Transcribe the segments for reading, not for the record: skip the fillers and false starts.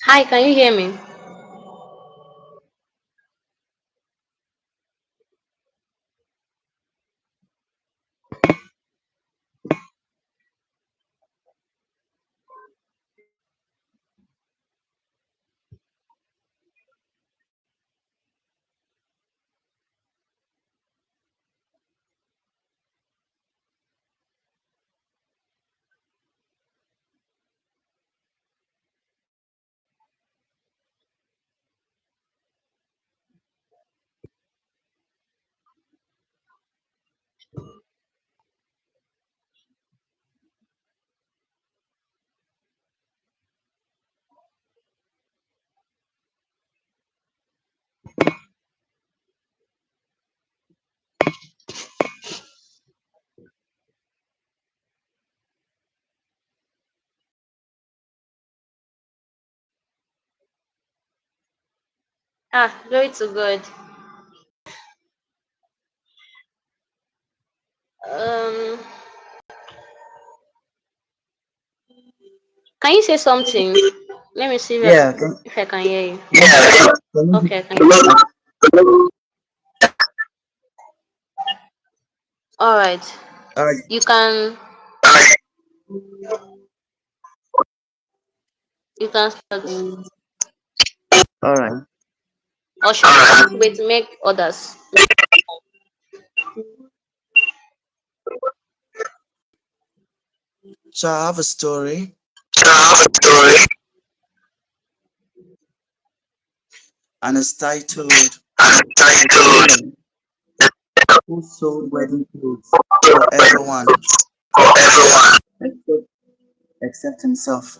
Hi, can you hear me? Glory to God. Um, can you say something? Let me see Yeah, can, if I can hear you. yeah. Okay, I can hear you. All right. All right, You can you can start. all right. Or should I wait to make others? So I have a story, and it's titled "The Tailor Who Sold Wedding Clothes for Everyone except, except himself."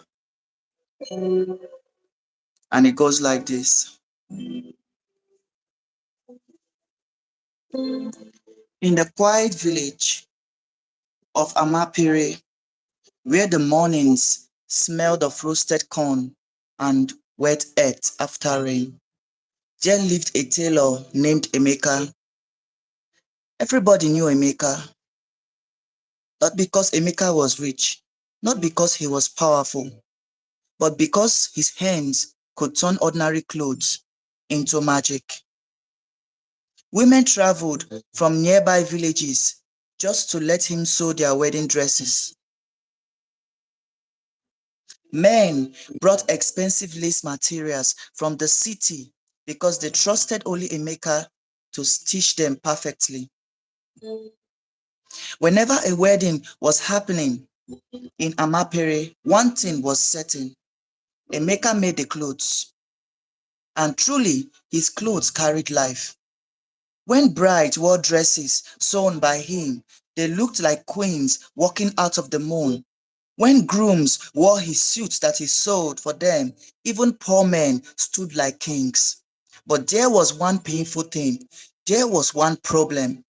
And it goes like this: In the quiet village of Amapire, where the mornings smelled of roasted corn and wet earth after rain, there lived a tailor named Emeka. Everybody knew Emeka, not because Emeka was rich, not because he was powerful, but because his hands could turn ordinary clothes into magic. Women traveled from nearby villages just to let him sew their wedding dresses. Men brought expensive lace materials from the city because they trusted only Emeka to stitch them perfectly. Whenever a wedding was happening in Amapere, one thing was certain: Emeka made the clothes, and truly his clothes carried life. When brides wore dresses sewn by him, they looked like queens walking out of the moon. When grooms wore his suits that he sewed for them, even poor men stood like kings. But there was one painful thing. There was one problem.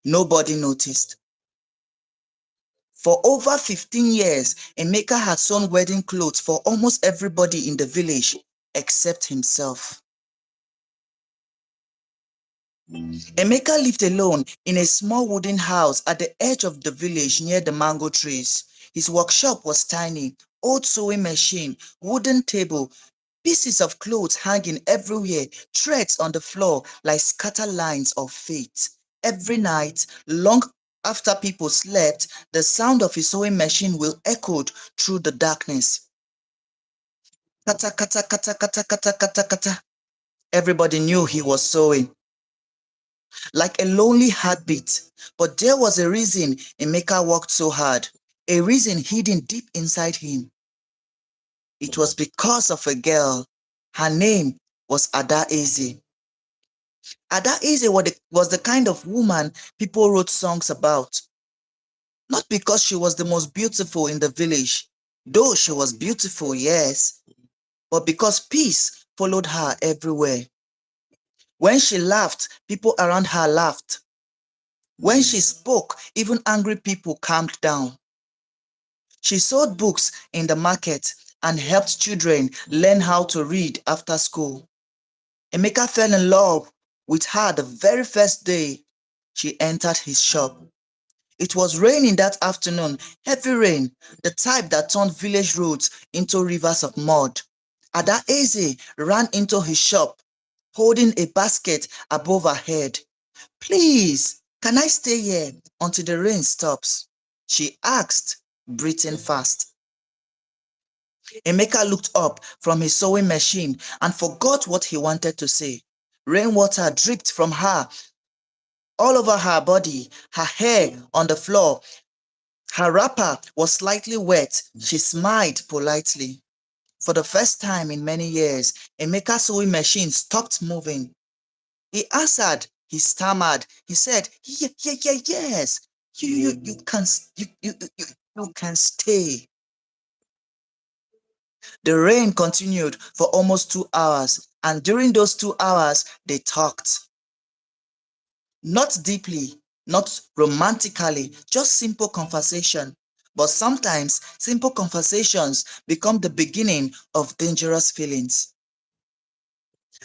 Nobody noticed. For over 15 years, Emeka had sewn wedding clothes for almost everybody in the village except himself. Emeka lived alone in a small wooden house at the edge of the village near the mango trees. His workshop was tiny: old sewing machine, wooden table, pieces of clothes hanging everywhere, threads on the floor like scattered lines of fate. Every night, long after people slept, the sound of his sewing machine will echo through the darkness. Kata kata kata kata kata kata kata. Everybody knew he was sewing, like a lonely heartbeat. But there was a reason Emeka worked so hard, a reason hidden deep inside him. It was because of a girl. Her name was Ada Eze. Ada Eze was the kind of woman people wrote songs about. Not because she was the most beautiful in the village, though she was beautiful, yes, but because peace followed her everywhere. When she laughed, people around her laughed. When she spoke, even angry people calmed down. She sold books in the market and helped children learn how to read after school. Emeka fell in love with her the very first day she entered his shop. It was raining that afternoon, heavy rain, the type that turned village roads into rivers of mud. Adaeze ran into his shop, holding a basket above her head. Please, can I stay here until the rain stops? She asked, breathing fast. Emeka looked up from his sewing machine and forgot what he wanted to say. Rainwater dripped from her all over her body, her hair on the floor. Her wrapper was slightly wet. She smiled politely. For the first time in many years, Emeka's sewing machine stopped moving. He answered, he stammered, he said, yes, you can, you can stay. The rain continued for almost 2 hours, and during those 2 hours, they talked. Not deeply, not romantically, just simple conversation. But sometimes simple conversations become the beginning of dangerous feelings.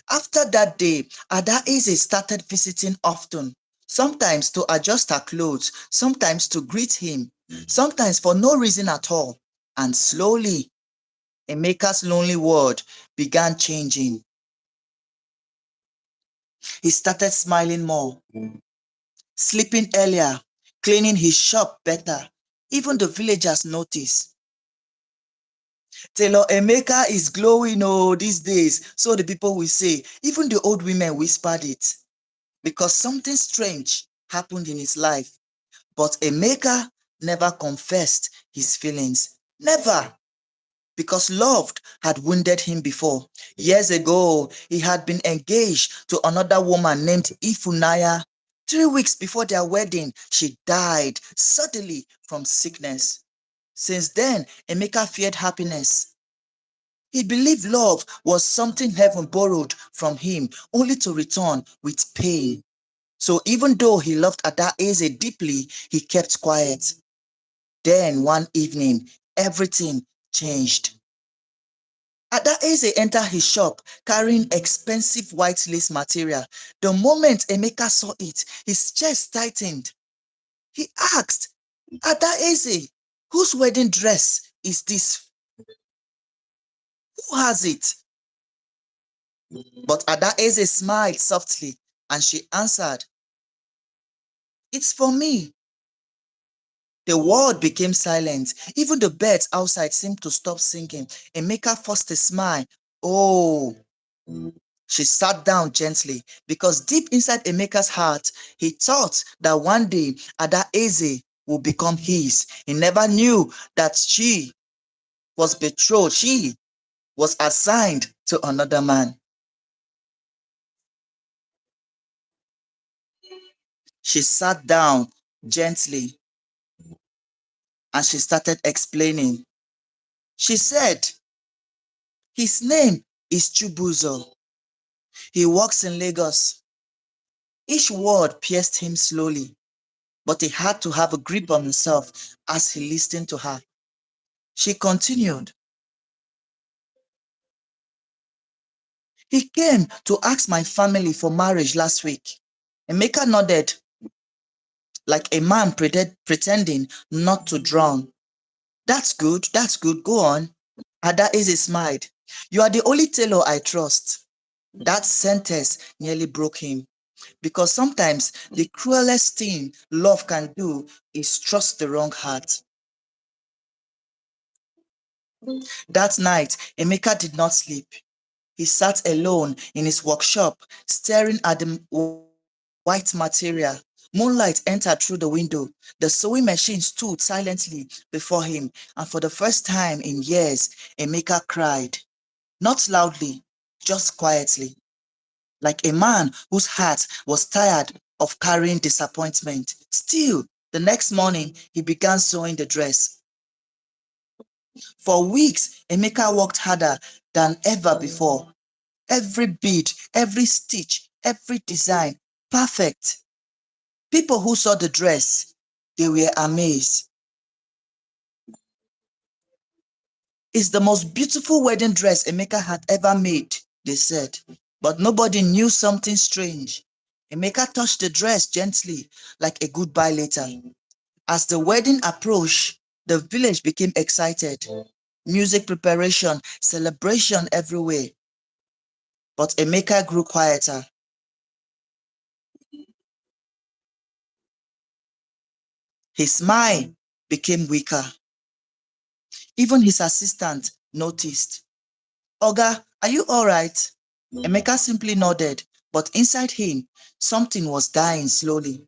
After that day, Adaeze started visiting often, sometimes to adjust her clothes, sometimes to greet him, sometimes for no reason at all. And slowly, Emeka's lonely world began changing. He started smiling more, sleeping earlier, cleaning his shop better. Even the villagers noticed. Taylor Emeka is glowing these days, so the people will say. Even the old women whispered it because something strange happened in his life. But Emeka never confessed his feelings. Never. Because love had wounded him before. Years ago, he had been engaged to another woman named Ifunaya. 3 weeks before their wedding, she died suddenly from sickness. Since then, Emeka feared happiness. He believed love was something heaven borrowed from him, only to return with pain. So even though he loved Adaeze deeply, he kept quiet. Then one evening, everything changed. Adaeze entered his shop carrying expensive white lace material. The moment Emeka saw it, his chest tightened. He asked, Adaeze, whose wedding dress is this? Who has it? But Adaeze smiled softly and she answered, it's for me. The world became silent. Even the birds outside seemed to stop singing. Emeka forced a smile. Oh, she sat down gently because deep inside Emeka's heart, he thought that one day Adaeze would become his. He never knew that she was betrothed. She was assigned to another man. She sat down gently and she started explaining. She said, his name is Chubuzo. He works in Lagos. Each word pierced him slowly, but he had to have a grip on himself as he listened to her. She continued, he came to ask my family for marriage last week. Emeka nodded like a man pretending not to drown. That's good, go on. Adaeze smiled. You are the only tailor I trust. That sentence nearly broke him. Because sometimes the cruelest thing love can do is trust the wrong heart. That night, Emeka did not sleep. He sat alone in his workshop, staring at the white material. Moonlight entered through the window. The sewing machine stood silently before him, and for the first time in years, Emeka cried. Not loudly, just quietly, like a man whose heart was tired of carrying disappointment. Still, the next morning, he began sewing the dress. For weeks, Emeka worked harder than ever before. Every bead, every stitch, every design, perfect. People who saw the dress, they were amazed. It's the most beautiful wedding dress Emeka had ever made, they said. But nobody knew something strange. Emeka touched the dress gently, like a goodbye letter. As the wedding approached, the village became excited. music preparation, celebration everywhere. But Emeka grew quieter. His smile became weaker. Even his assistant noticed. Oga, are you all right? Emeka simply nodded, but inside him, something was dying slowly.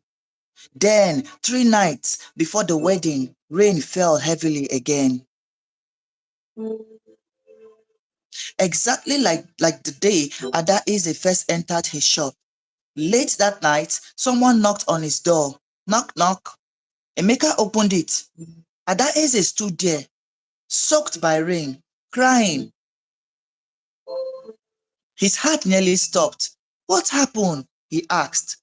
Then, 3 nights before the wedding, rain fell heavily again. Exactly like the day Ada Eze first entered his shop. Late that night, someone knocked on his door. Knock, knock. Emeka opened it. Ada Eze stood there, soaked by rain, crying. His heart nearly stopped. What happened? He asked.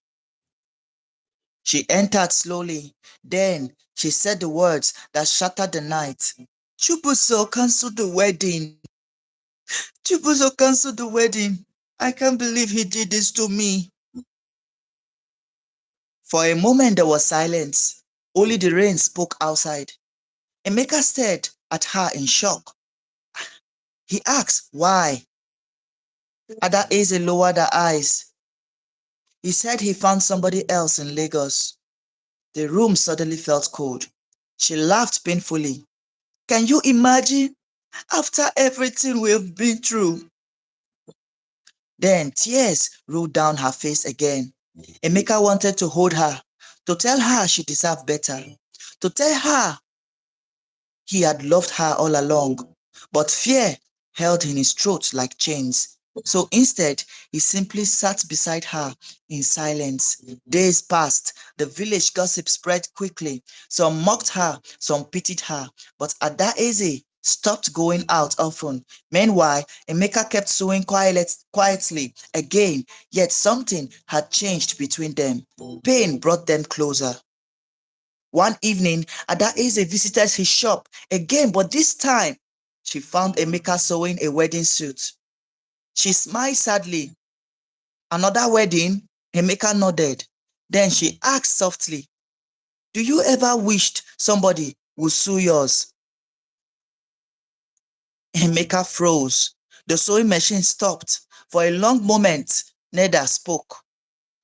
She entered slowly. Then she said the words that shattered the night. Chubuso cancelled the wedding. Chubuso cancelled the wedding. I can't believe he did this to me. For a moment there was silence. Only the rain spoke outside. Emeka stared at her in shock. He asked why. Ada Eze lowered her eyes. He said he found somebody else in Lagos. The room suddenly felt cold. She laughed painfully. Can you imagine? After everything we've been through. Then tears rolled down her face again. Emeka wanted to hold her, to tell her she deserved better, to tell her he had loved her all along. But fear held in his throat like chains. So instead, he simply sat beside her in silence. Days passed. The village gossip spread quickly. Some mocked her, some pitied her. But Ada Eze stopped going out often. Meanwhile, Emeka kept sewing quietly again, yet something had changed between them. Pain brought them closer. One evening, Ada Eze visited his shop again, but this time she found Emeka sewing a wedding suit. She smiled sadly. Another wedding? Emeka nodded. Then she asked softly, do you ever wished somebody would sew yours? Emeka froze. The sewing machine stopped. For a long moment, neither spoke.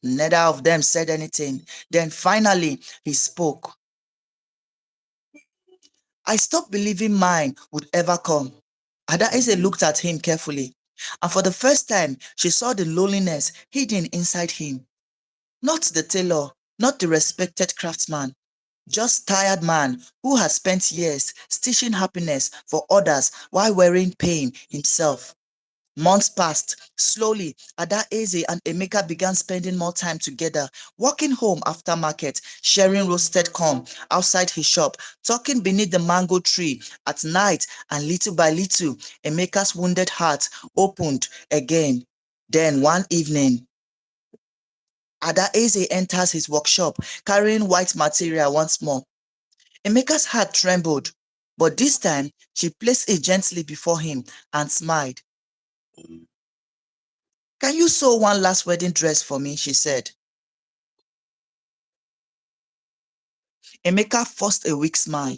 Neither of them said anything. Then finally, he spoke. I stopped believing mine would ever come. Ada Eze looked at him carefully, and for the first time, she saw the loneliness hidden inside him. Not the tailor, not the respected craftsman, just tired man who had spent years stitching happiness for others while wearing pain himself. Months passed. Slowly, Ada Eze and Emeka began spending more time together, walking home after market, sharing roasted corn outside his shop, talking beneath the mango tree at night, and little by little, Emeka's wounded heart opened again. Then one evening, Ada Eze enters his workshop, carrying white material once more. Emeka's heart trembled, but this time she placed it gently before him and smiled. Can you sew one last wedding dress for me? She said. Emeka forced a weak smile.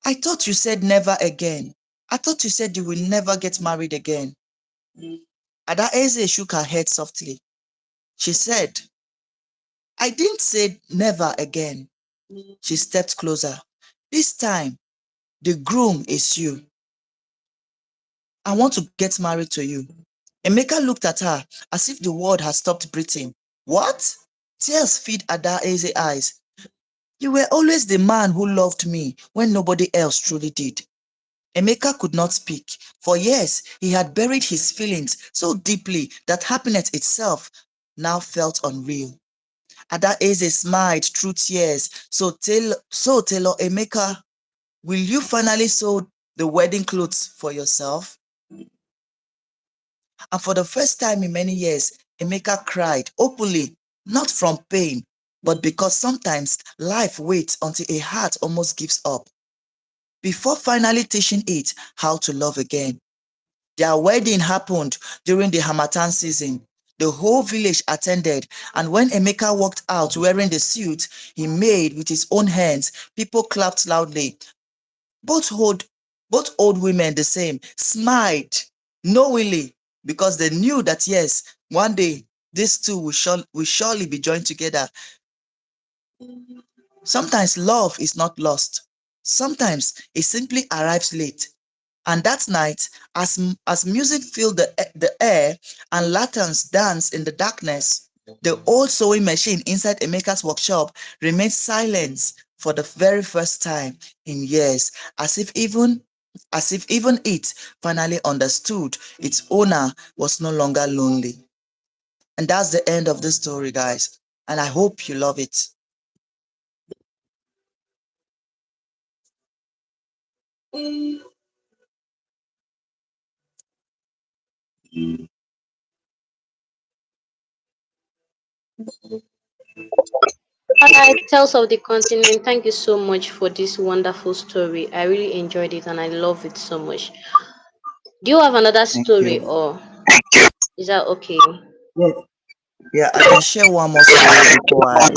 I thought you said never again. I thought you said you will never get married again. Ada Eze shook her head softly. She said, I didn't say never again. She stepped closer. This time, the groom is you. I want to get married to you. Emeka looked at her as if the world had stopped breathing. What? Tears filled Ada Eze's eyes. You were always the man who loved me when nobody else truly did. Emeka could not speak. For years, he had buried his feelings so deeply that happiness itself now felt unreal. Ada Eze smiled through tears. So Taylor Emeka, will you finally sew the wedding clothes for yourself? And for the first time in many years, Emeka cried openly, not from pain, but because sometimes life waits until a heart almost gives up before finally teaching it how to love again. Their wedding happened during the Harmattan season. The whole village attended, and when Emeka walked out wearing the suit he made with his own hands, people clapped loudly. Both Both old women, the same, smiled knowingly because they knew that yes, one day these two will surely be joined together. Sometimes love is not lost. Sometimes it simply arrives late. And that night, as music filled the air and lanterns danced in the darkness, the old sewing machine inside Emeka's workshop remained silent for the very first time in years, as if even it finally understood its owner was no longer lonely. And that's the end of the story, guys. And I hope you love it. Alright, Tales of the Continent. Thank you so much for this wonderful story. I really enjoyed it and I love it so much. Do you have another Thank story you. or is that okay? Yeah, yeah, I can share one more story before I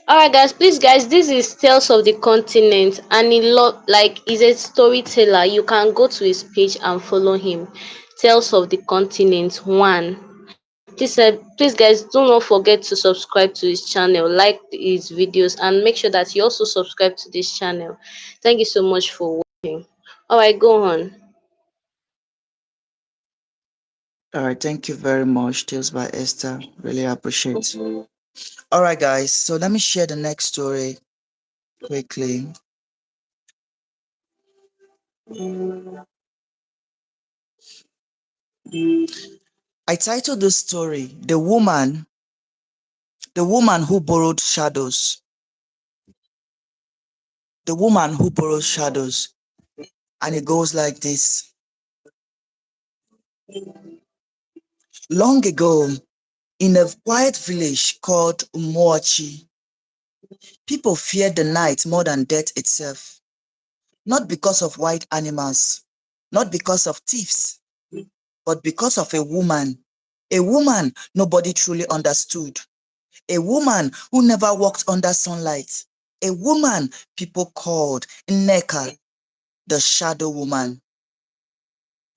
Alright guys, please guys, this is Tales of the Continent and he like he's a storyteller. You can go to his page and follow him. Tales of the Continent 1. Please guys, do not forget to subscribe to his channel, like his videos, and make sure that you also subscribe to this channel. Thank you so much for watching. Alright, go on. All right, thank you very much. Tales by Esther. Really appreciate. All right, guys. So let me share the next story quickly. I titled this story the woman who borrowed shadows." The woman who borrowed shadows. And it goes like this. Long ago, in a quiet village called Umochi, people feared the night more than death itself. Not because of white animals, not because of thieves, but because of a woman nobody truly understood, a woman who never walked under sunlight, a woman people called Nneka, the shadow woman.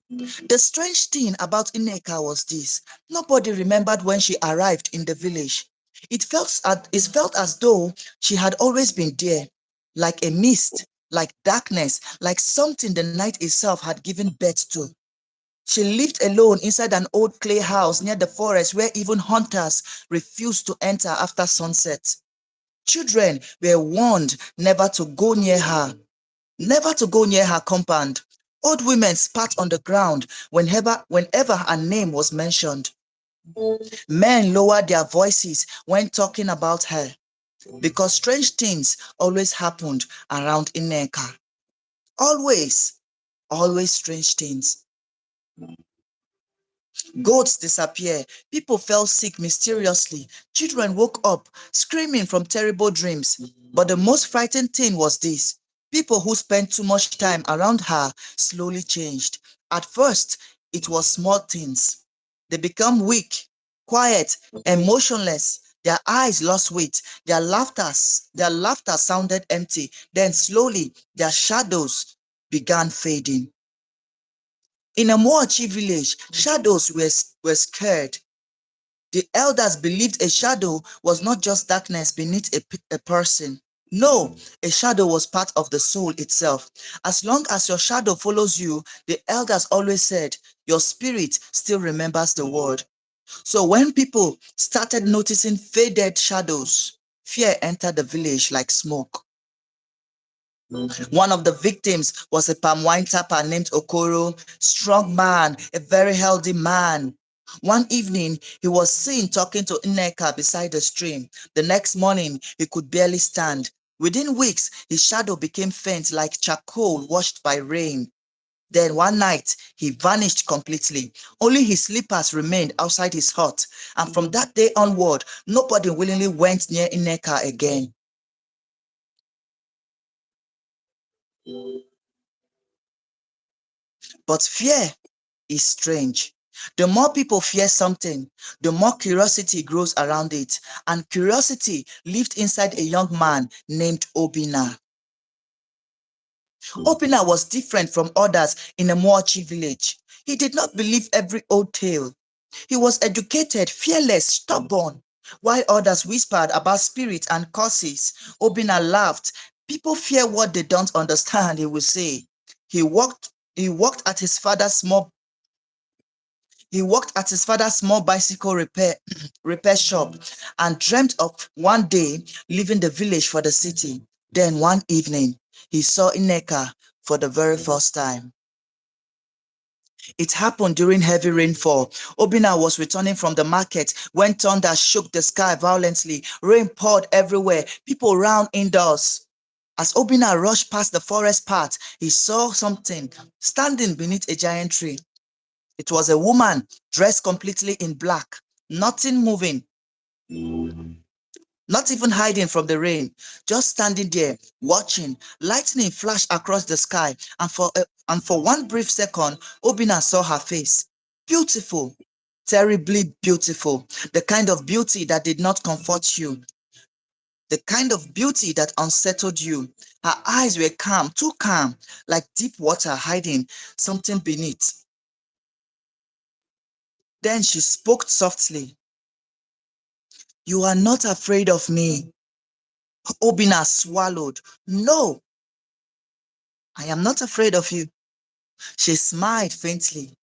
The strange thing about Nneka was this: nobody remembered when she arrived in the village. It felt as though she had always been there, like a mist, like darkness, like something the night itself had given birth to. She lived alone inside an old clay house near the forest where even hunters refused to enter after sunset. Children were warned never to go near her, never to go near her compound. Old women spat on the ground whenever her name was mentioned. Men lowered their voices when talking about her because strange things always happened around Ineka. Always, always strange things. Goats disappear, people fell sick mysteriously, children woke up screaming from terrible dreams. But the most frightening thing was this: people who spent too much time around her slowly changed. At first, it was small things. They became weak, quiet, emotionless. Their eyes lost weight. Their laughter sounded empty. Then slowly, their shadows began fading. In a Moachi village, shadows were scared. The elders believed a shadow was not just darkness beneath a person. No, a shadow was part of the soul itself. As long as your shadow follows you, the elders always said, your spirit still remembers the word. So when people started noticing faded shadows, fear entered the village like smoke. One of the victims was a palm wine tapper named Okoro, strong man, a very healthy man. One evening, he was seen talking to Nneka beside the stream. The next morning, he could barely stand. Within weeks, his shadow became faint like charcoal washed by rain. Then one night, he vanished completely. Only his slippers remained outside his hut. And from that day onward, nobody willingly went near Nneka again. But fear is strange. The more people fear something, the more curiosity grows around it. And curiosity lived inside a young man named Obina. Obina was different from others in a Moachi village. He did not believe every old tale. He was educated, fearless, stubborn. While others whispered about spirits and curses, Obina laughed. People fear what they don't understand, he would say. He worked, he worked at his father's small he worked at his father's small bicycle repair shop and dreamt of one day leaving the village for the city. Then one evening, he saw Ineka for the very first time. It happened during heavy rainfall. Obina was returning from the market when thunder shook the sky violently. Rain poured everywhere. People ran indoors. As Obina rushed past the forest path, he saw something standing beneath a giant tree. It was a woman dressed completely in black, nothing moving, not even hiding from the rain, just standing there, watching. Lightning flashed across the sky, and for one brief second, Obina saw her face. Beautiful, terribly beautiful, the kind of beauty that did not comfort you, the kind of beauty that unsettled you. Her eyes were calm, too calm, like deep water hiding something beneath. Then she spoke softly. You are not afraid of me. Obina swallowed. No, I am not afraid of you. She smiled faintly.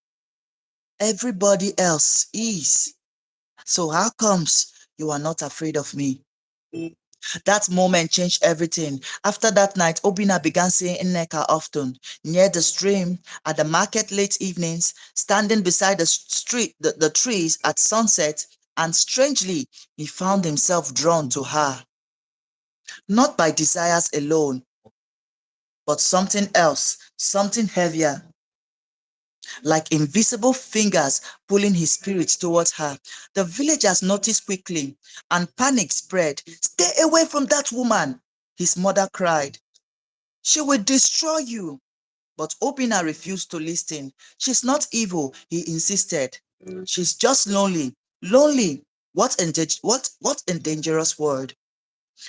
Everybody else is. So how comes you are not afraid of me? That moment changed everything. After that night, Obina began seeing Nneka often, near the stream, at the market late evenings, standing beside the trees at sunset, and strangely, he found himself drawn to her. Not by desires alone, but something else, something heavier, like invisible fingers pulling his spirit towards her. The villagers noticed quickly, and panic spread. Stay away from that woman, his mother cried. She will destroy you. But Obina refused to listen. She's not evil, he insisted. She's just lonely. Lonely. What a dangerous word.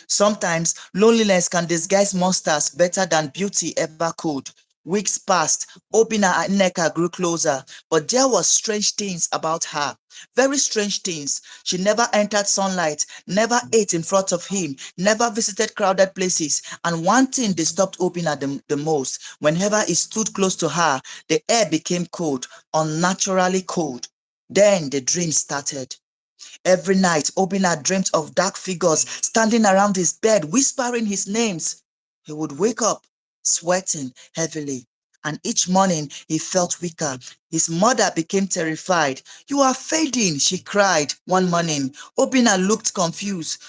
Sometimes loneliness can disguise monsters better than beauty ever could. Weeks passed, Obina and Nneka grew closer, but there were strange things about her. Very strange things. She never entered sunlight, never ate in front of him, never visited crowded places. And one thing disturbed Obina the most. Whenever he stood close to her, the air became cold, unnaturally cold. Then the dream started. Every night, Obina dreamt of dark figures standing around his bed, whispering his names. He would wake up, sweating heavily, and each morning he felt weaker. His mother became terrified. You are fading, she cried one morning. Obina looked confused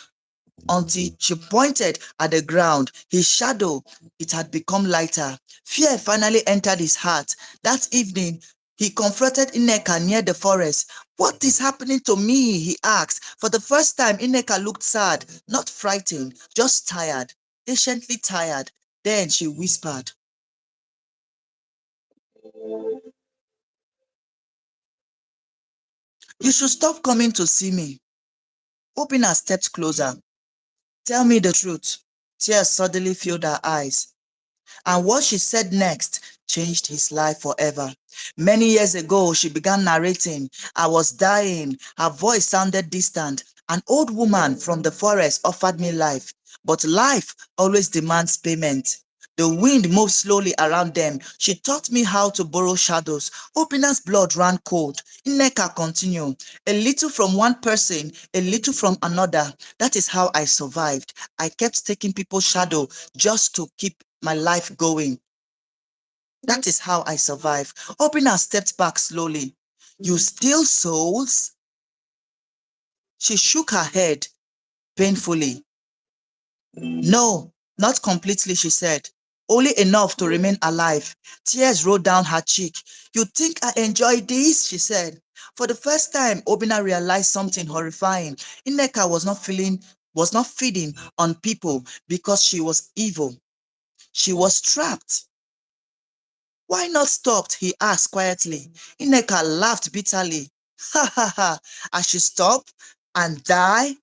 until she pointed at the ground. His shadow, it had become lighter. Fear finally entered his heart. That evening, he confronted Ineka near the forest. What is happening to me? He asked. For the first time, Ineka looked sad, not frightened, just tired, patiently tired. Then she whispered, you should stop coming to see me. Obina stepped closer. Tell me the truth. Tears suddenly filled her eyes. And what she said next changed his life forever. Many years ago, she began narrating. I was dying. Her voice sounded distant. An old woman from the forest offered me life, but life always demands payment. The wind moved slowly around them. She taught me how to borrow shadows. Opina's blood ran cold. Nneka continued. A little from one person, a little from another. That is how I survived. I kept taking people's shadow just to keep my life going. That is how I survive. Obina stepped back slowly. You steal souls? She shook her head painfully. No, not completely, she said. Only enough to remain alive. Tears rolled down her cheek. You think I enjoy this? She said. For the first time, Obina realized something horrifying. Ineka was not feeding on people because she was evil. She was trapped. Why not stopped? He asked quietly. Ineka laughed bitterly. Ha ha ha. I should stop and die?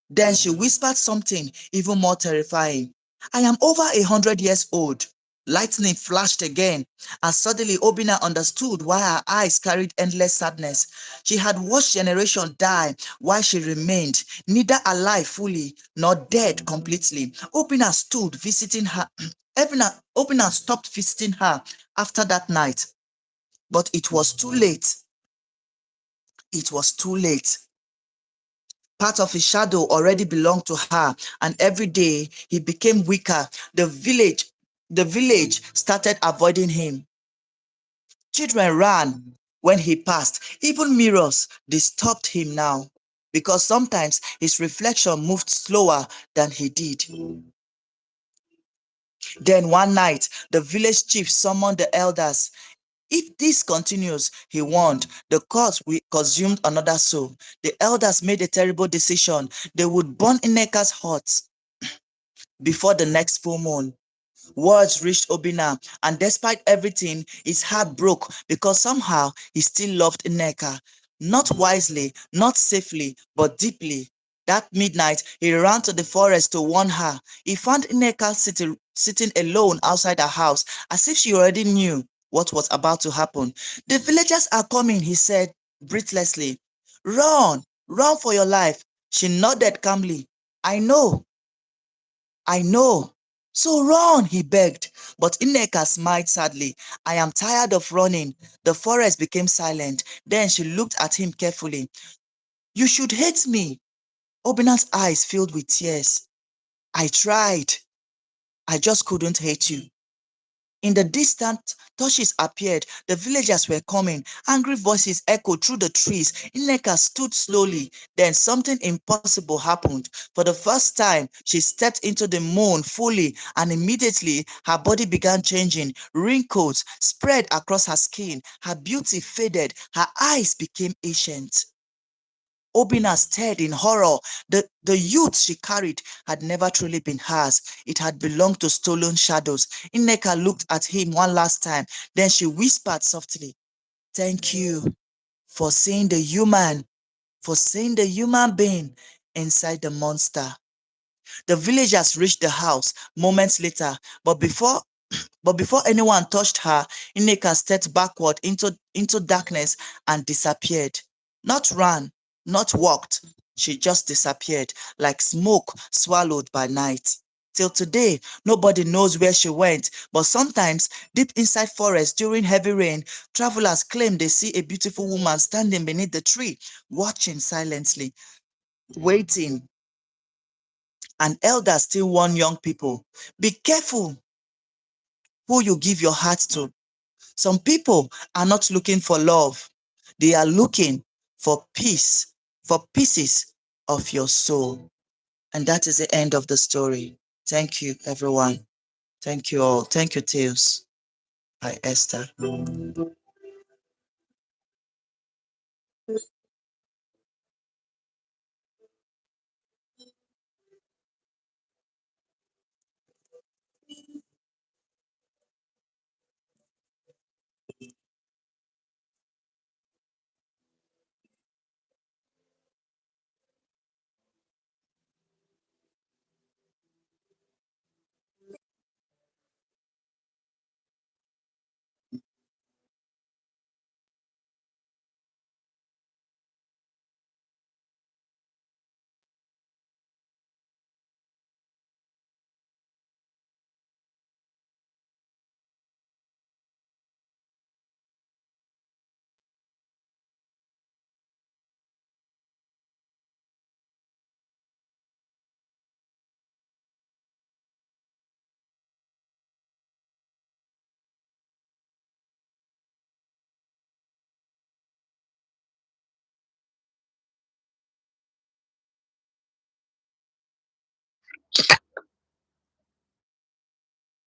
Then she whispered something even more terrifying. I am over 100 years old. Lightning flashed again, and suddenly Obina understood why her eyes carried endless sadness. She had watched generations die while she remained neither alive fully nor dead completely. Obina stood visiting her. Obina stopped visiting her after that night, but it was too late. It was too late. Part of his shadow already belonged to her, and every day he became weaker. The village started avoiding him. Children ran when he passed. Even mirrors disturbed him now, because sometimes his reflection moved slower than he did. Then one night, the village chief summoned the elders. If this continues, he warned, the court will consume another soul. The elders made a terrible decision. They would burn Ineka's hut before the next full moon. Words reached Obina, and despite everything, his heart broke because somehow he still loved Ineka. Not wisely, not safely, but deeply. That midnight, he ran to the forest to warn her. He found Ineka sitting alone outside her house, as if she already knew what was about to happen. The villagers are coming, he said breathlessly. Run, run for your life. She nodded calmly. I know, I know. So run, he begged. But Ineka smiled sadly. I am tired of running. The forest became silent. Then she looked at him carefully. You should hate me. Obina's eyes filled with tears. I tried. I just couldn't hate you. In the distance, torches appeared. The villagers were coming. Angry voices echoed through the trees. Ineka stood slowly. Then something impossible happened. For the first time, she stepped into the moon fully, and immediately her body began changing. Wrinkles spread across her skin. Her beauty faded. Her eyes became ancient. Obina stared in horror. The youth she carried had never truly been hers. It had belonged to stolen shadows. Ineka looked at him one last time. Then she whispered softly, Thank you for seeing the human being inside the monster. The villagers reached the house moments later, but before anyone touched her, Ineka stepped backward into darkness and disappeared. Not ran, not walked. She just disappeared like smoke swallowed by night. Till today, nobody knows where she went, but sometimes, deep inside forests during heavy rain, travelers claim they see a beautiful woman standing beneath the tree, watching silently, waiting. And elders still warn young people, be careful who you give your heart to. Some people are not looking for love. They are looking for peace, for pieces of your soul. And that is the end of the story. Thank you, everyone. Thank you all. Thank you, Tales. By Esther.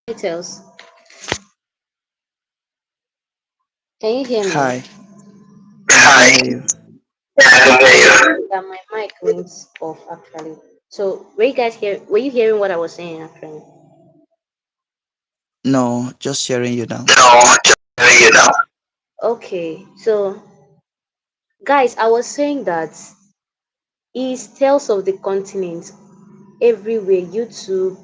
Titles. Can you hear me? Hi. Yeah, I can hear you. That my mic went off actually. So were you hearing what I was saying actually? No, just hearing you now. No, just hearing you now. Okay, so guys, I was saying that is Tales of the Continent everywhere, YouTube,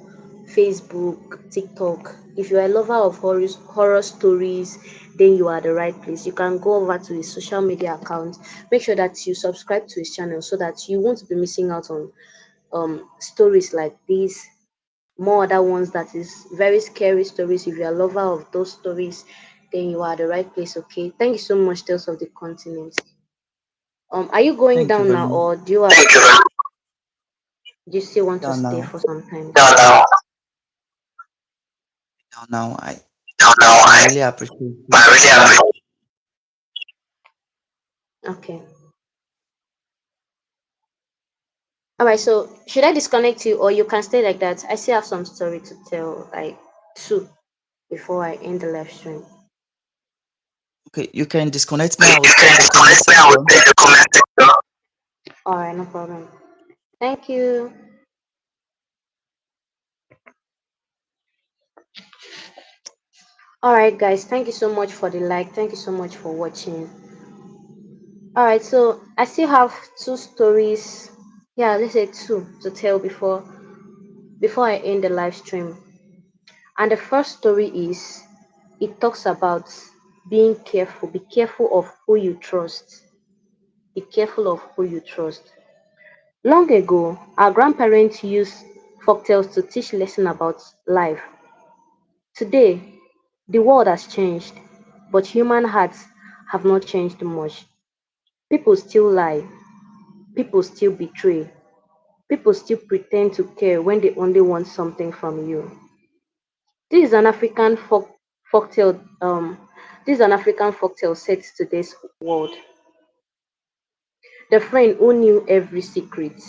Facebook, TikTok. If you're a lover of horror stories, then you are the right place. You can go over to his social media account. Make sure that you subscribe to his channel so that you won't be missing out on stories like these, more other ones that is very scary stories. If you're a lover of those stories, then you are the right place. Okay. Thank you so much, Tales of the Continent. Are you going Thank you down very now, much. or do you still want to Down stay now. for some time? Down now. No, I really appreciate it. I really appreciate. Okay. All right. So should I disconnect you, or you can stay like that? I still have some story to tell, like two, before I end the live stream. Okay, you can disconnect me. I will You stay can in the comment disconnect me. I will section. stay in the comment section. All right. No problem. Thank you. All right, guys. Thank you so much for the like. Thank you so much for watching. All right. So I still have two stories. Yeah, let's say two to tell before I end the live stream. And the first story is, it talks about being careful. Be careful of who you trust. Be careful of who you trust. Long ago, our grandparents used folktales to teach lessons about life. Today, the world has changed, but human hearts have not changed much. People still lie, people still betray, people still pretend to care when they only want something from you. This is an African folktale. This is an African folktale set to today's world. The friend who knew every secret.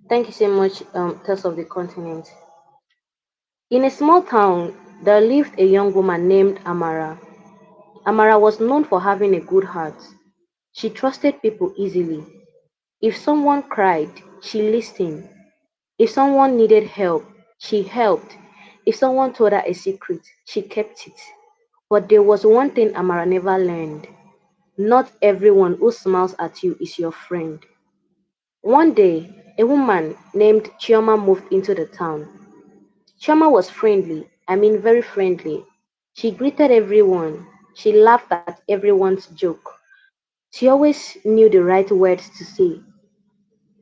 Thank you so much, Tales of the Continent. In a small town, there lived a young woman named Amara. Amara was known for having a good heart. She trusted people easily. If someone cried, she listened. If someone needed help, she helped. If someone told her a secret, she kept it. But there was one thing Amara never learned. Not everyone who smiles at you is your friend. One day, a woman named Chioma moved into the town. Chioma was friendly, I mean very friendly. She greeted everyone. She laughed at everyone's joke. She always knew the right words to say.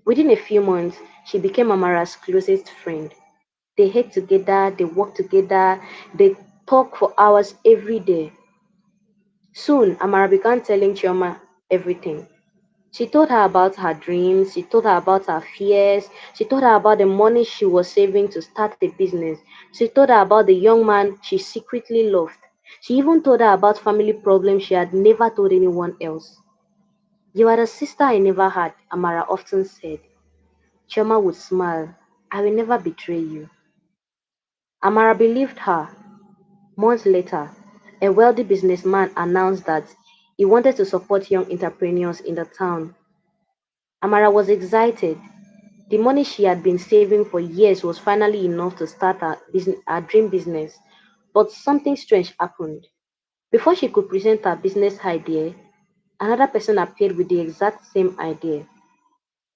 Within a few months, she became Amara's closest friend. They ate together, they worked together, they talked for hours every day. Soon, Amara began telling Chioma everything. She told her about her dreams, she told her about her fears, she told her about the money she was saving to start a business. She told her about the young man she secretly loved. She even told her about family problems she had never told anyone else. You are the sister I never had, Amara often said. Chioma would smile. I will never betray you. Amara believed her. Months later, a wealthy businessman announced that he wanted to support young entrepreneurs in the town. Amara was excited. The money she had been saving for years was finally enough to start her dream business. But something strange happened. Before she could present her business idea, another person appeared with the exact same idea,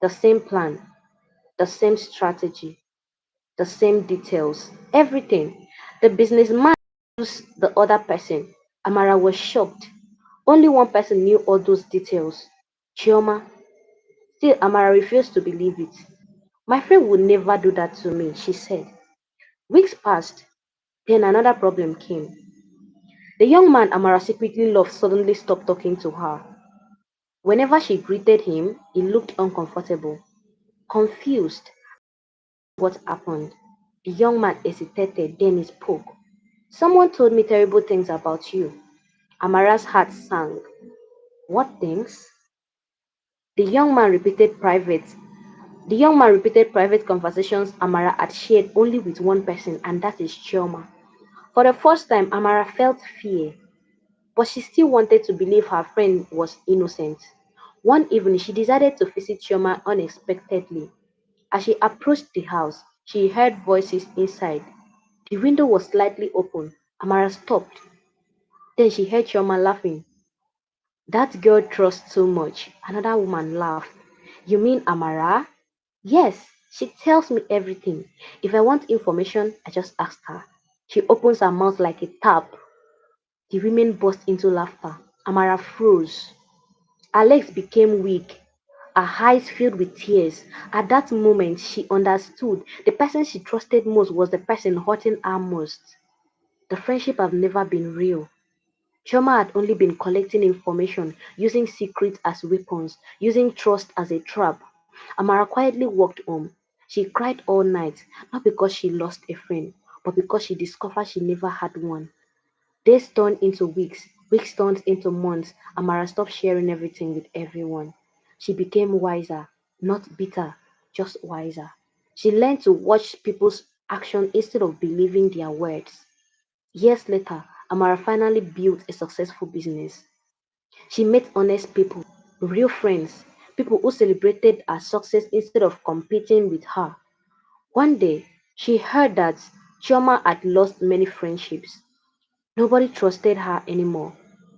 the same plan, the same strategy, the same details, everything. The businessman used the other person. Amara was shocked. Only one person knew all those details. Chioma. Still, Amara refused to believe it. My friend would never do that to me, she said. Weeks passed. Then another problem came. The young man Amara secretly loved suddenly stopped talking to her. Whenever she greeted him, he looked uncomfortable, confused. What happened? The young man hesitated, then he spoke. Someone told me terrible things about you. Amara's heart sank. What things? The young man repeated private. The young man repeated private conversations Amara had shared only with one person, and that is Chioma. For the first time, Amara felt fear, but she still wanted to believe her friend was innocent. One evening, she decided to visit Chioma unexpectedly. As she approached the house, she heard voices inside. The window was slightly open. Amara stopped. Then she heard Chioma laughing. That girl trusts too much. Another woman laughed. You mean Amara? Yes. She tells me everything. If I want information, I just ask her. She opens her mouth like a tap. The women burst into laughter. Amara froze. Her legs became weak. Her eyes filled with tears. At that moment, she understood the person she trusted most was the person hurting her most. The friendship had never been real. Chioma had only been collecting information, using secrets as weapons, using trust as a trap. Amara quietly walked home. She cried all night, not because she lost a friend, but because she discovered she never had one. Days turned into weeks, weeks turned into months. Amara stopped sharing everything with everyone. She became wiser, not bitter, just wiser. She learned to watch people's action instead of believing their words. Years later, Amara finally built a successful business. She met honest people, real friends, people who celebrated her success instead of competing with her. One day, she heard that Chioma had lost many friendships. Nobody trusted her anymore.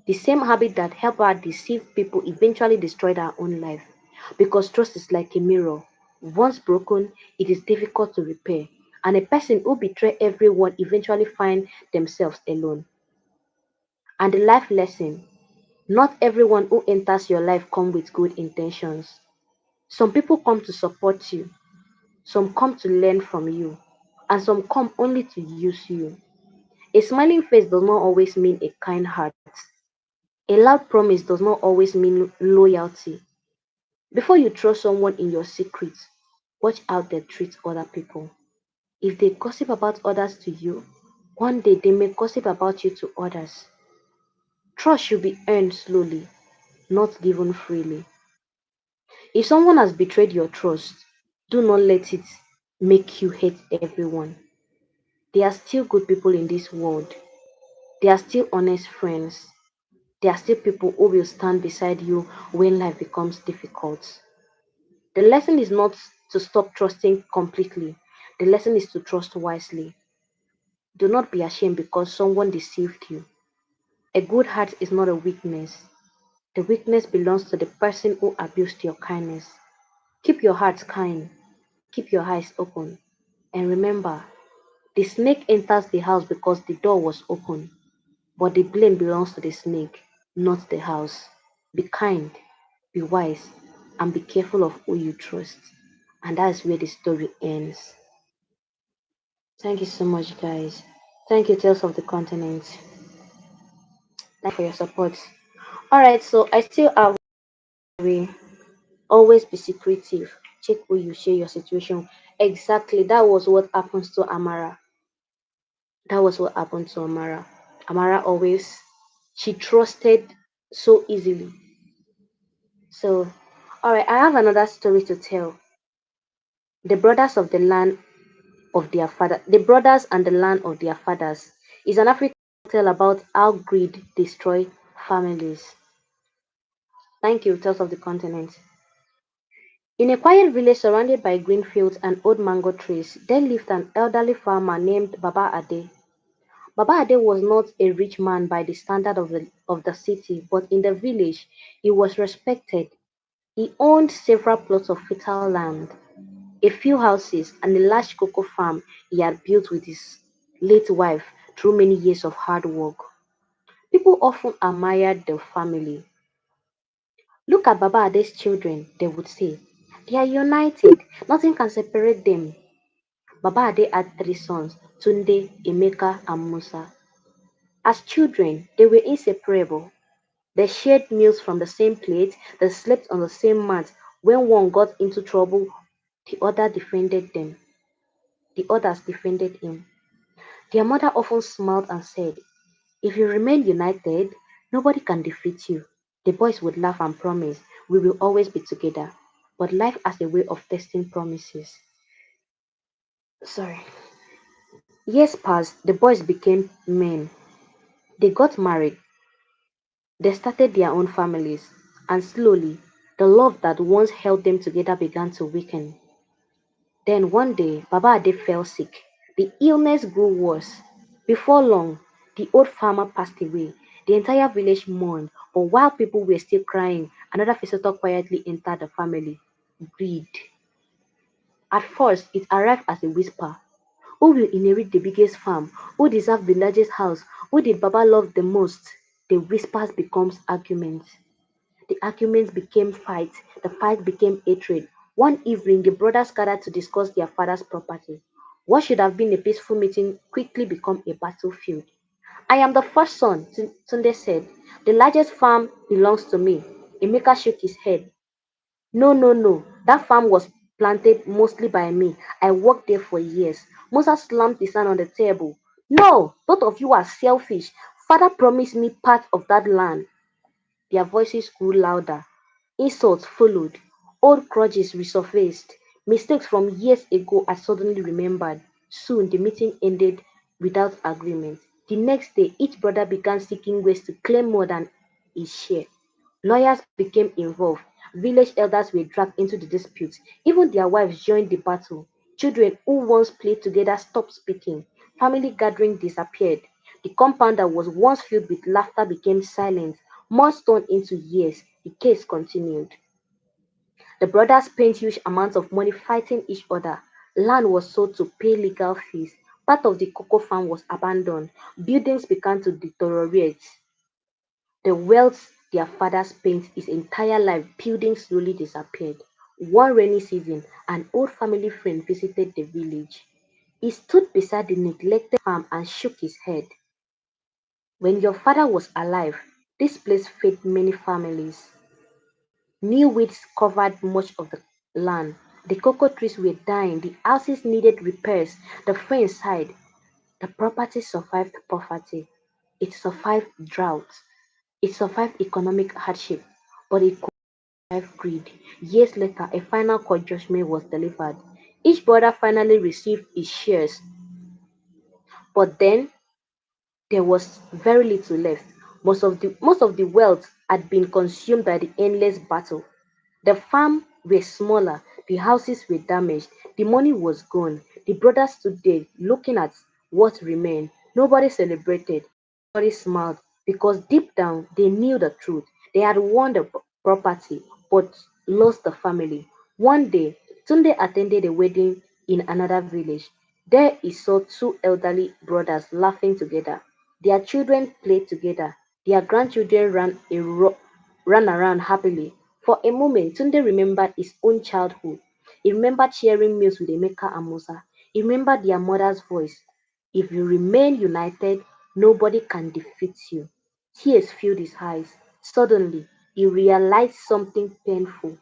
The same habit that helped her deceive people eventually destroyed her own life. Because trust is like a mirror. Once broken, it is difficult to repair. And a person who betrays everyone eventually find themselves alone. And the life lesson, not everyone who enters your life come with good intentions. Some people come to support you, some come to learn from you, and some come only to use you. A smiling face does not always mean a kind heart. A loud promise does not always mean loyalty. Before you trust someone in your secrets, watch how they treat other people. If they gossip about others to you, one day they may gossip about you to others. Trust should be earned slowly, not given freely. If someone has betrayed your trust, do not let it make you hate everyone. There are still good people in this world. There are still honest friends. There are still people who will stand beside you when life becomes difficult. The lesson is not to stop trusting completely. The lesson is to trust wisely. Do not be ashamed because someone deceived you. A good heart is not a weakness. The weakness belongs to the person who abused your kindness. Keep your heart kind. Keep your eyes open. And remember, the snake enters the house because the door was open. But the blame belongs to the snake, not the house. Be kind, be wise, and be careful of who you trust. And that's where the story ends. Thank you so much, guys. Thank you, Tales of the Continent. Thank you for your support. Alright, so I still have a always be secretive. Check who you share your situation. Exactly, that was what happens to Amara. That was what happened to Amara. Amara always, she trusted so easily. So, alright, I have another story to tell. The brothers of the land of their father, the brothers and the land of their fathers is an African tale about how greed destroy families. Thank you, Tales of the Continent. In a quiet village surrounded by green fields and old mango trees, there lived an elderly farmer named Baba Ade. Baba Ade was not a rich man by the standard of the city, but in the village he was respected. He owned several plots of fertile land, a few houses, and a large cocoa farm he had built with his late wife through many years of hard work. People often admired the family. Look at Baba Ade's children, they would say. They are united. Nothing can separate them. Baba Ade had three sons, Tunde, Emeka, and Musa. As children, they were inseparable. They shared meals from the same plate, they slept on the same mat. When one got into trouble, the other defended them. The others defended him. Their mother often smiled and said, if you remain united, nobody can defeat you. The boys would laugh and promise, we will always be together. But life has a way of testing promises. Sorry. Years passed, the boys became men. They got married, they started their own families, and slowly, the love that once held them together began to weaken. Then one day, Baba Ade fell sick. The illness grew worse. Before long, the old farmer passed away. The entire village mourned, but while people were still crying, another visitor quietly entered the family. Greed. At first, it arrived as a whisper. Who will inherit the biggest farm? Who deserves the largest house? Who did Baba love the most? The whispers becomes arguments. The arguments became fights. The fight became hatred. One evening, the brothers gathered to discuss their father's property. What should have been a peaceful meeting quickly became a battlefield. I am the first son, Tunde said. The largest farm belongs to me. Emeka shook his head. No, no, no. That farm was planted mostly by me. I worked there for years. Musa slammed his hand on the table. No, both of you are selfish. Father promised me part of that land. Their voices grew louder. Insults followed. Old grudges resurfaced. Mistakes from years ago are suddenly remembered. Soon the meeting ended without agreement. The next day, each brother began seeking ways to claim more than his share. Lawyers became involved. Village elders were dragged into the disputes. Even their wives joined the battle. Children who once played together stopped speaking. Family gatherings disappeared. The compound that was once filled with laughter became silent. Months turned into years. The case continued. The brothers spent huge amounts of money fighting each other. Land was sold to pay legal fees. Part of the cocoa farm was abandoned. Buildings began to deteriorate. The wealth their father spent his entire life building slowly disappeared. One rainy season, an old family friend visited the village. He stood beside the neglected farm and shook his head. When your father was alive, this place fed many families. New weeds covered much of the land. The cocoa trees were dying. The houses needed repairs. The friend sighed. The property survived poverty. It survived drought. It survived economic hardship. But it could survive greed. Years later, a final court judgment was delivered. Each brother finally received his shares. But then there was very little left. Most of the wealth had been consumed by the endless battle. The farm were smaller, the houses were damaged, the money was gone. The brothers stood there looking at what remained. Nobody celebrated, nobody smiled, because deep down they knew the truth. They had won the property but lost the family. One day, Tunde attended a wedding in another village. There he saw two elderly brothers laughing together. Their children played together. Their grandchildren ran around happily. For a moment, Tunde remembered his own childhood. He remembered sharing meals with Emeka and Musa. He remembered their mother's voice. If you remain united, nobody can defeat you. Tears filled his eyes. Suddenly, he realized something painful.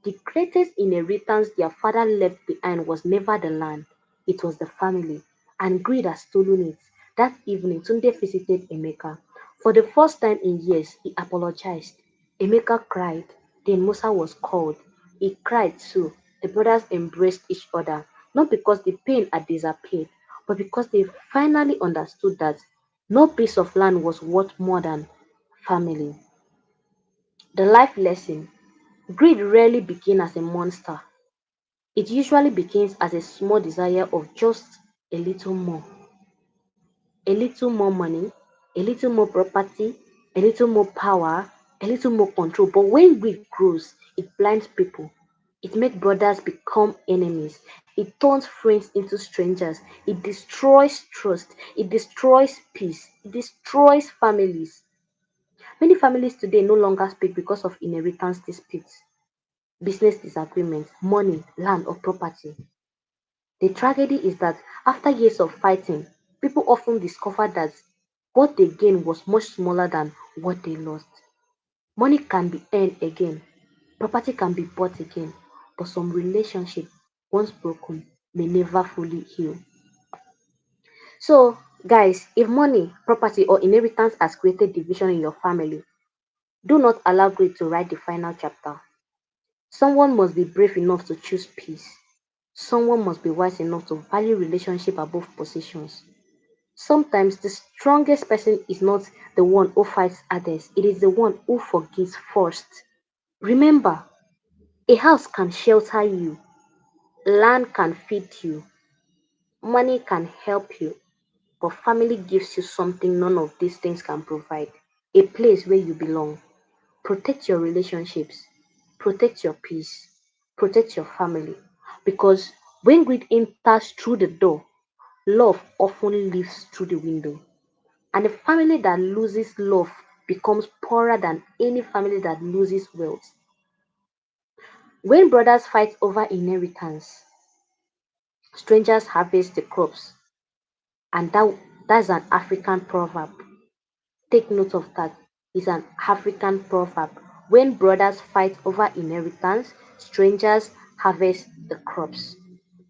The greatest inheritance their father left behind was never the land, it was the family, and greed had stolen it. That evening, Tunde visited Emeka. For the first time in years, he apologized. Emeka cried. Then Musa was called. He cried too. The brothers embraced each other, not because the pain had disappeared, but because they finally understood that no piece of land was worth more than family. The life lesson: greed rarely begins as a monster. It usually begins as a small desire of just a little more. A little more money, a little more property, a little more power, a little more control. But when greed grows, it blinds people. It makes brothers become enemies. It turns friends into strangers. It destroys trust. It destroys peace. It destroys families. Many families today no longer speak because of inheritance disputes, business disagreements, money, land, or property. The tragedy is that after years of fighting, people often discover that what they gained was much smaller than what they lost. Money can be earned again, property can be bought again, but some relationships, once broken, may never fully heal. So, guys, if money, property, or inheritance has created division in your family, do not allow greed to write the final chapter. Someone must be brave enough to choose peace. Someone must be wise enough to value relationship above possessions. Sometimes the strongest person is not the one who fights others, it is the one who forgives first. Remember, a house can shelter you, land can feed you, money can help you, but family gives you something none of these things can provide: a place where you belong. Protect your relationships, protect your peace, protect your family, because When greed enters through the door, love often leaves through the window. And a family that loses love becomes poorer than any family that loses wealth. When brothers fight over inheritance, strangers harvest the crops. And that's an African proverb. Take note of that. It's an African proverb. When brothers fight over inheritance, strangers harvest the crops.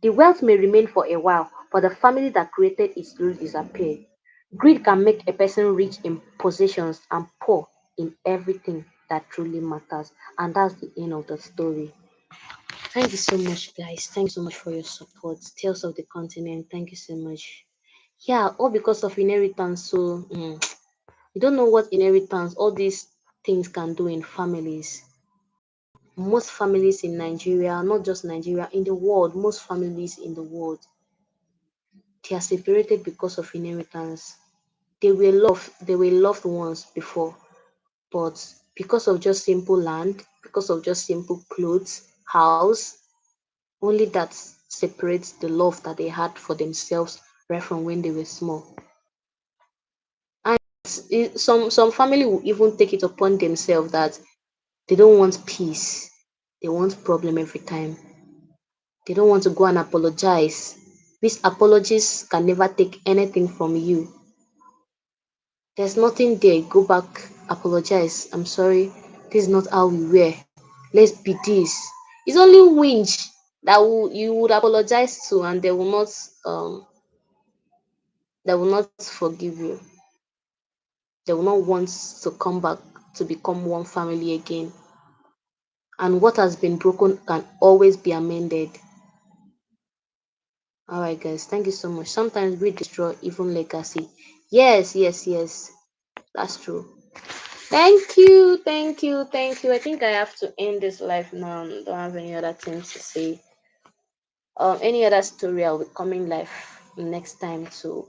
The wealth may remain for a while, but the family that created it will disappear. Greed can make a person rich in possessions and poor in everything that truly matters. And that's the end of the story. Thank you so much, guys. Thank you so much for your support. Tales of the Continent. Thank you so much. Yeah, all because of inheritance. So, you don't know what inheritance, all these things can do in families. Most families in Nigeria, not just Nigeria, in the world, most families in the world, they are separated because of inheritance. They were loved ones before, but because of just simple land, because of just simple clothes, house, only that separates the love that they had for themselves right from when they were small. Some family will even take it upon themselves that they don't want peace. They want problem every time. They don't want to go and apologize. These apologies can never take anything from you. There's nothing there. Go back, apologize. I'm sorry. This is not how we were. Let's be this. It's only winch that you would apologize to, and they will not forgive you. They will not want to come back to become one family again. And what has been broken can always be amended. All right, guys, thank you so much. Sometimes we destroy even legacy. Yes, yes, yes, that's true. Thank you, thank you, thank you. I think I have to end this live now. Don't have any other things to say. Any other story, I'll be coming live next time to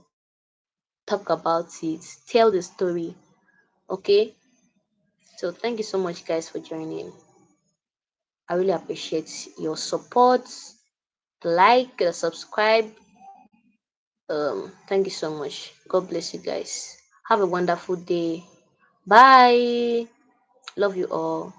talk about it, tell the story. Okay. So thank you so much, guys, for joining. I really appreciate your support. Like, subscribe. Thank you so much. God bless you guys. Have a wonderful day. Bye. Love you all.